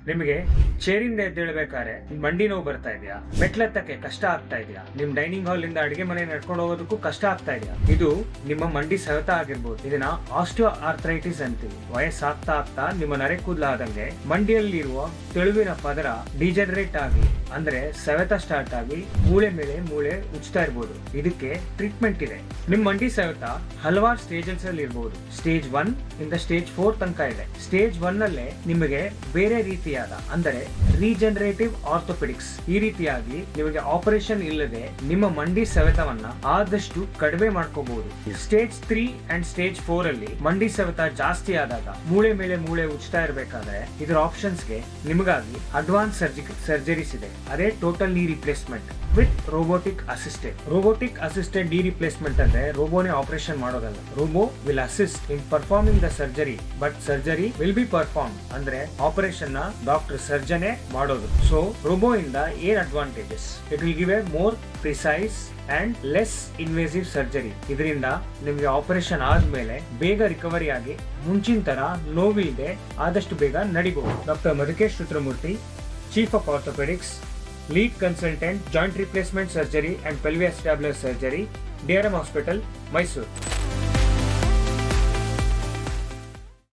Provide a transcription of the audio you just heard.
ನಿಮಗೆ ಚೇರಿಂದ ಎದ್ದೇಳಬೇಕಾದ್ರೆ ಮಂಡಿ ನೋವು ಬರ್ತಾ ಇದೆಯಾ, ಮೆಟ್ಲೆತ್ತಕ್ಕೆ ಕಷ್ಟ ಆಗ್ತಾ ಇದೆಯಾ, ನಿಮ್ ಡೈನಿಂಗ್ ಹಾಲ್ ಇಂದ ಅಡಿಗೆ ಮನೆ ನಡ್ಕೊಂಡು ಹೋಗೋದಕ್ಕೂ ಕಷ್ಟ ಆಗ್ತಾ ಇದೆಯಾ, ಇದು ನಿಮ್ಮ ಮಂಡಿ ಸವೆತ ಆಗಿರ್ಬೋದು. ಇದನ್ನ ಆಸ್ಟಿಯೋ ಆರ್ಥರೈಟಿಸ್ ಅಂತೀವಿ. ವಯಸ್ಸಾಗ್ತಾ ಆಗ್ತಾ ನಿಮ್ಮ ನರೆ ಕೂದಲಾದಂಗೆ ಮಂಡಿಯಲ್ಲಿರುವ ತೆಳುವಿನ ಪದರ ಡಿಜನರೇಟ್ ಆಗಿ ಅಂದ್ರೆ ಸವೆತ ಸ್ಟಾರ್ಟ್ ಆಗಿ ಮೂಳೆ ಮೇಲೆ ಮೂಳೆ ಉಚ್ತಾ ಇರ್ಬೋದು. ಇದಕ್ಕೆ ಟ್ರೀಟ್ಮೆಂಟ್ ಇದೆ. ನಿಮ್ ಮಂಡಿ ಸವೆತ ಹಲವಾರು ಸ್ಟೇಜಸ್ ಅಲ್ಲಿ ಇರ್ಬೋದು. ಸ್ಟೇಜ್ 1 ಇಂದ ಸ್ಟೇಜ್ 4 ತನಕ ಇದೆ. ಸ್ಟೇಜ್ 1 ಅಲ್ಲೇ ನಿಮಗೆ ಬೇರೆ ರೀತಿಯಾದ ಅಂದರೆ ರೀಜನರೇಟಿವ್ ಆರ್ಥೋಪೆಡಿಕ್ಸ್ ಈ ರೀತಿಯಾಗಿ ನಿಮಗೆ ಆಪರೇಷನ್ ಇಲ್ಲದೆ ನಿಮ್ಮ ಮಂಡಿ ಸವೆತವನ್ನ ಆದಷ್ಟು ಕಡಿಮೆ ಮಾಡ್ಕೋಬಹುದು. ಸ್ಟೇಜ್ 3 ಅಂಡ್ ಸ್ಟೇಜ್ 4 ಅಲ್ಲಿ ಮಂಡಿ ಸವೆತ ಜಾಸ್ತಿ ಆದಾಗ ಮೂಳೆ ಮೇಲೆ ಮೂಳೆ ಉಚ್ತಾ ಇರಬೇಕಾದ್ರೆ ಇದರ ಆಪ್ಷನ್ಸ್ ಗೆ ನಿಮಗಾಗಿ ಅಡ್ವಾನ್ಸ್ ಸರ್ಜರೀಸ್ ಇದೆ. ಅದೇ ಟೋಟಲ್ ನೀ ರಿಪ್ಲೇಸ್ಮೆಂಟ್ ವಿತ್ ರೋಬೋಟಿಕ್ ಅಸಿಸ್ಟೆಡ್ ನೀ ರಿಪ್ಲೇಸ್ಮೆಂಟ್ ಅಂದ್ರೆ ರೋಬೋನೇ ಆಪರೇಷನ್ ಮಾಡೋದಲ್ಲ. Robo will assist in performing the surgery but surgery will be perform ಅಂದ್ರೆ ಆಪರೇಷನ್ ನ ಡಾಕ್ಟರ್ ಸರ್ಜನೆ ಮಾಡೋದು. ಸೊ ರೋಬೋ ಇಂದ ಏನ್ advantages? It will give A more precise and less invasive surgery. ಇದರಿಂದ ನಿಮಗೆ ಆಪರೇಷನ್ ಆದ್ಮೇಲೆ ಬೇಗ ರಿಕವರಿ ಆಗಿ ಮುಂಚಿನ ತರ ನೋವಿಲ್ಲದೆ ಆದಷ್ಟು ಬೇಗ ನಡಿಬಹುದು. Doctor Madhukesh Rudramurthy, chief of orthopaedics, lead consultant, joint replacement surgery and pelvic acetabular surgery, DRM Hospital, Mysore.